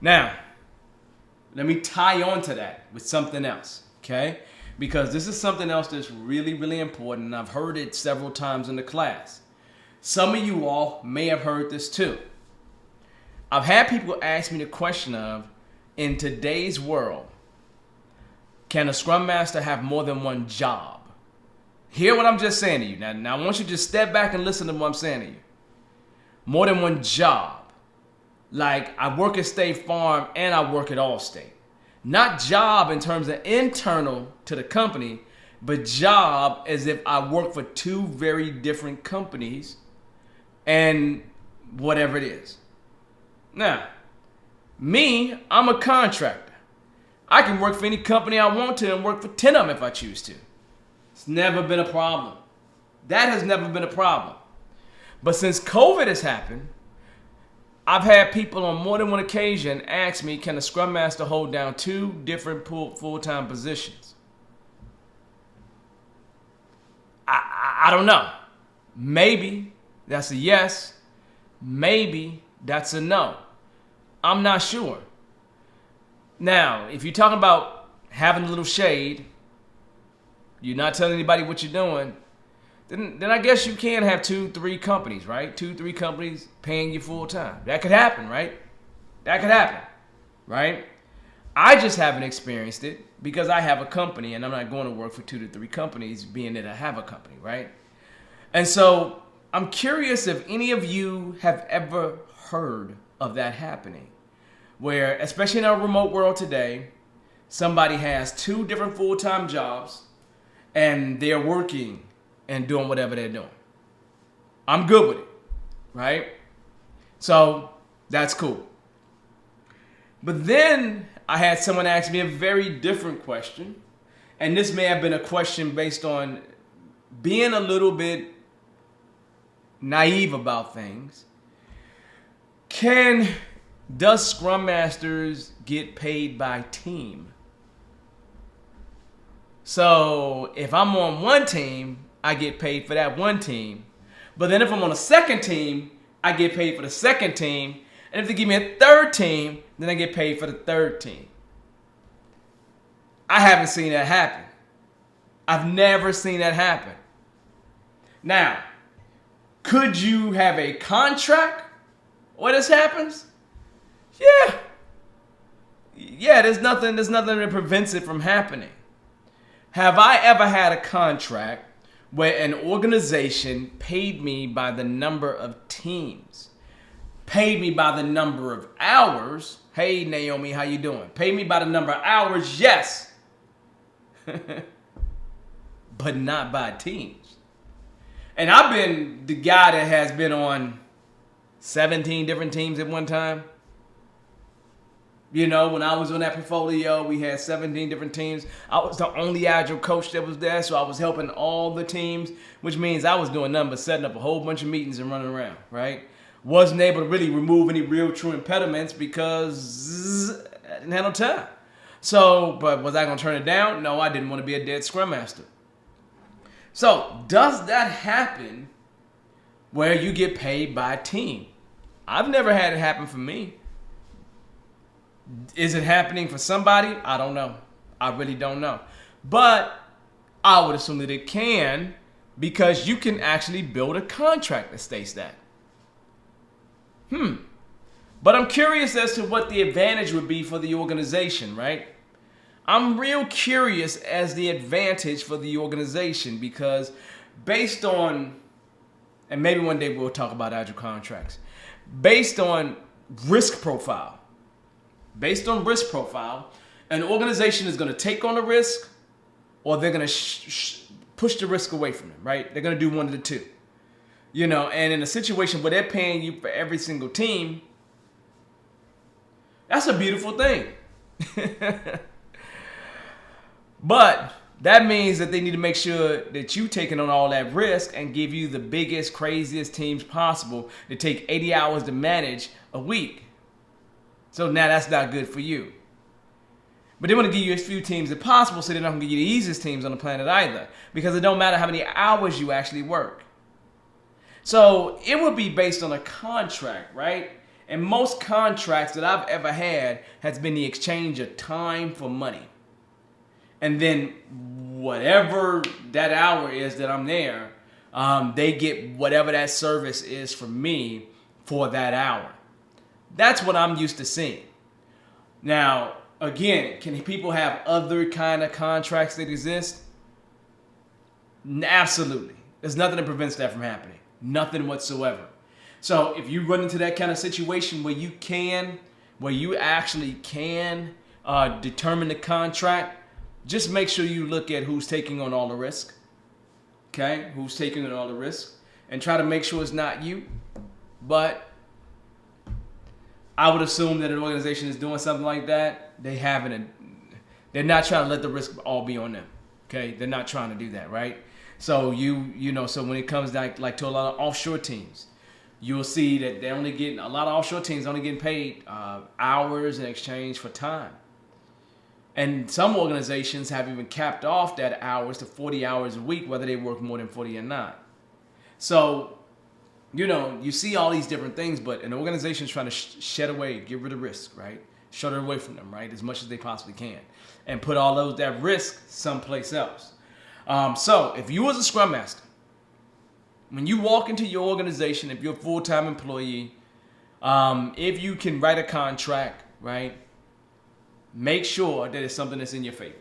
Now, let me tie on to that with something else, okay? Because this is something else that's really, really important, and I've heard it several times in the class. Some of you all may have heard this too. I've had people ask me the question of, in today's world, can a Scrum Master have more than one job? Hear what I'm just saying to you. Now I want you to just step back and listen to what I'm saying to you. More than one job. Like, I work at State Farm and I work at Allstate. Not job in terms of internal to the company, but job as if I work for two very different companies and whatever it is. Now, me, I'm a contractor. I can work for any company I want to and work for 10 of them if I choose to. It's never been a problem. That has never been a problem. But since COVID has happened, I've had people on more than one occasion ask me, can a Scrum Master hold down two different full-time positions? I don't know. Maybe that's a yes. Maybe that's a no. I'm not sure. Now, if you're talking about having a little shade, you're not telling anybody what you're doing, then I guess you can have 2-3 companies, right? 2-3 companies paying you full time. That could happen, right? That could happen, right? I just haven't experienced it because I have a company and I'm not going to work for 2 to 3 companies being that I have a company, right? And so I'm curious if any of you have ever heard of that happening, where, especially in our remote world today, somebody has 2 different full-time jobs and they're working and doing whatever they're doing. I'm good with it, right? So that's cool. But then I had someone ask me a very different question, and this may have been a question based on being a little bit naive about things. Does Scrum Masters get paid by team? So if I'm on one team, I get paid for that one team. But then if I'm on a second team, I get paid for the second team. And if they give me a third team, then I get paid for the third team. I haven't seen that happen. I've never seen that happen. Now, could you have a contract where this happens? Yeah. Yeah, there's nothing that prevents it from happening. Have I ever had a contract where an organization paid me by the number of teams, paid me by the number of hours? Hey, Naomi, how you doing? Paid me by the number of hours, yes. But not by teams. And I've been the guy that has been on 17 different teams at one time. You know, when I was on that portfolio, we had 17 different teams. I was the only agile coach that was there, so I was helping all the teams, which means I was doing nothing but setting up a whole bunch of meetings and running around, right? Wasn't able to really remove any real true impediments because I didn't have no time. So, but was I going to turn it down? No, I didn't want to be a dead Scrum Master. So, does that happen where you get paid by a team? I've never had it happen for me. Is it happening for somebody? I don't know. I really don't know. But I would assume that it can, because you can actually build a contract that states that. But I'm curious as to what the advantage would be for the organization, right? I'm real curious as the advantage for the organization, because based on, and maybe one day we'll talk about agile contracts, based on risk profile, an organization is going to take on the risk, or they're going to push the risk away from them, right? They're going to do one of the two. You know, and in a situation where they're paying you for every single team, that's a beautiful thing. But that means that they need to make sure that you taking on all that risk and give you the biggest, craziest teams possible to take 80 hours to manage a week. So now that's not good for you. But they want to give you as few teams as possible, so they're not going to give you the easiest teams on the planet either, because it don't matter how many hours you actually work. So it would be based on a contract, right? And most contracts that I've ever had has been the exchange of time for money. And then whatever that hour is that I'm there, they get whatever that service is from me for that hour. That's what I'm used to seeing. Now, again, can people have other kind of contracts that exist? Absolutely. There's nothing that prevents that from happening. Nothing whatsoever. So if you run into that kind of situation where you actually can determine the contract, just make sure you look at who's taking on all the risk. Okay? Who's taking on all the risk. And try to make sure it's not you. But I would assume that an organization is doing something like that. They're not trying to let the risk all be on them. Okay? They're not trying to do that, right? So so when it comes down like to a lot of offshore teams, you'll see that a lot of offshore teams only getting paid hours in exchange for time. And some organizations have even capped off that hours to 40 hours a week, whether they work more than 40 or not. So, you see all these different things, but an organization is trying to shed away, get rid of risk, right? Shut it away from them, right? As much as they possibly can. And put all that risk someplace else. So, if you as a Scrum Master, when you walk into your organization, if you're a full-time employee, if you can write a contract, right? Make sure that it's something that's in your favor.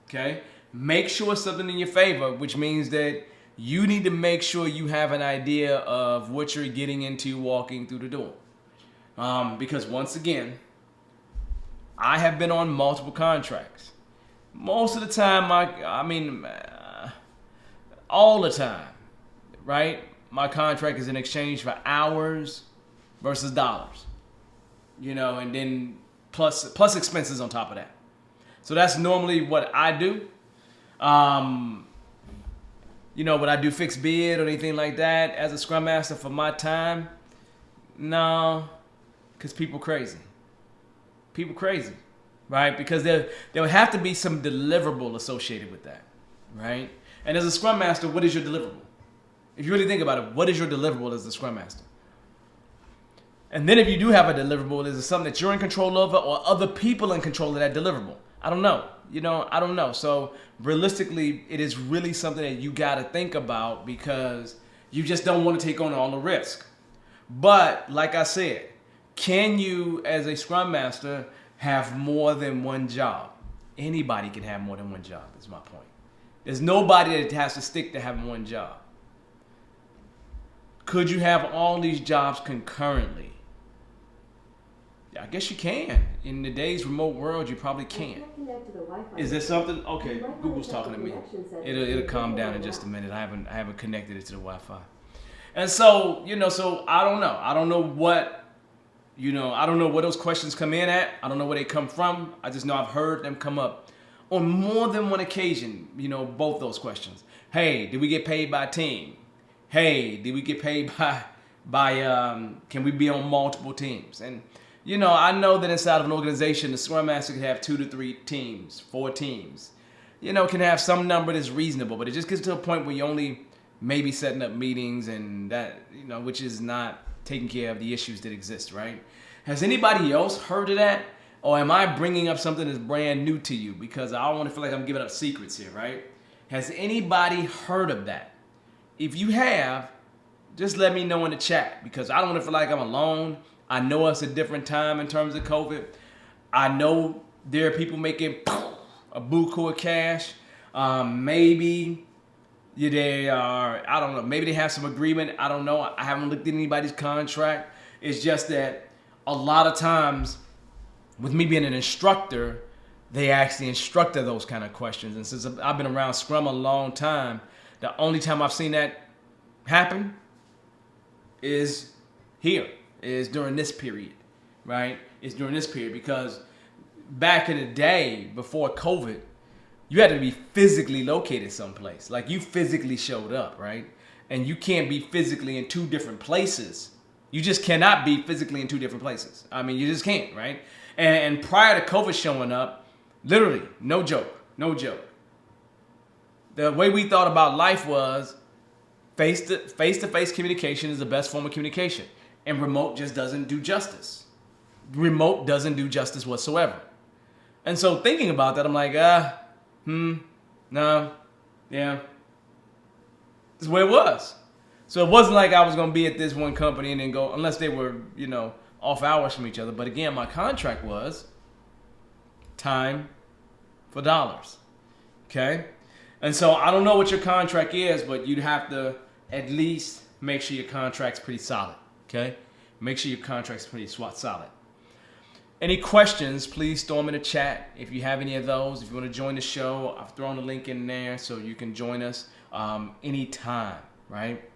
Okay? Make sure it's something in your favor, which means that you need to make sure you have an idea of what you're getting into walking through the door. Because once again, I have been on multiple contracts. Most of the time, all the time, right? My contract is in exchange for hours versus dollars. And then plus expenses on top of that. So that's normally what I do. Would I do fixed bid or anything like that as a Scrum Master for my time? No, because people crazy. People crazy, right? Because there would have to be some deliverable associated with that, right? And as a Scrum Master, what is your deliverable? If you really think about it, what is your deliverable as a Scrum Master? And then if you do have a deliverable, is it something that you're in control of or other people in control of that deliverable? I don't know. I don't know. So realistically, it is really something that you got to think about because you just don't want to take on all the risk. But like I said, can you as a Scrum Master have more than one job? Anybody can have more than one job, is my point. There's nobody that has to stick to having one job. Could you have all these jobs concurrently? I guess you can. In today's remote world, you probably can. Is there something? Okay, Google's talking to me. It'll calm down in just a minute. I haven't connected it to the Wi-Fi. And so, so I don't know. I don't know what those questions come in at. I don't know where they come from. I just know I've heard them come up on more than one occasion, both those questions. Hey, did we get paid by team? Hey, did we get paid by can we be on multiple teams? And I know that inside of an organization, the Scrum Master can have 2 to 3 teams, 4 teams. Can have some number that's reasonable, but it just gets to a point where you only maybe setting up meetings and that, which is not taking care of the issues that exist, right? Has anybody else heard of that? Or am I bringing up something that's brand new to you? Because I don't want to feel like I'm giving up secrets here, right? Has anybody heard of that? If you have, just let me know in the chat because I don't want to feel like I'm alone. I know it's a different time in terms of COVID. I know there are people making a buku of cash. Maybe they are, I don't know, maybe they have some agreement. I don't know. I haven't looked at anybody's contract. It's just that a lot of times with me being an instructor, they ask the instructor those kind of questions. And since I've been around Scrum a long time, the only time I've seen that happen is during this period, right? It's during this period because back in the day before COVID, you had to be physically located someplace. Like you physically showed up, right? And you can't be physically in 2 different places. You just cannot be physically in 2 different places. I mean, you just can't, right? And prior to COVID showing up, literally, no joke. The way we thought about life was face-to-face communication is the best form of communication. And remote just doesn't do justice. Remote doesn't do justice whatsoever. And so thinking about that, I'm like, no, yeah. This is where it was. So it wasn't like I was going to be at this one company and then go, unless they were, off hours from each other. But again, my contract was time for dollars. Okay? And so I don't know what your contract is, but you'd have to at least make sure your contract's pretty solid. Okay? Make sure your contract's pretty solid. Any questions, please throw them in the chat. If you have any of those, if you want to join the show, I've thrown a link in there so you can join us anytime, right?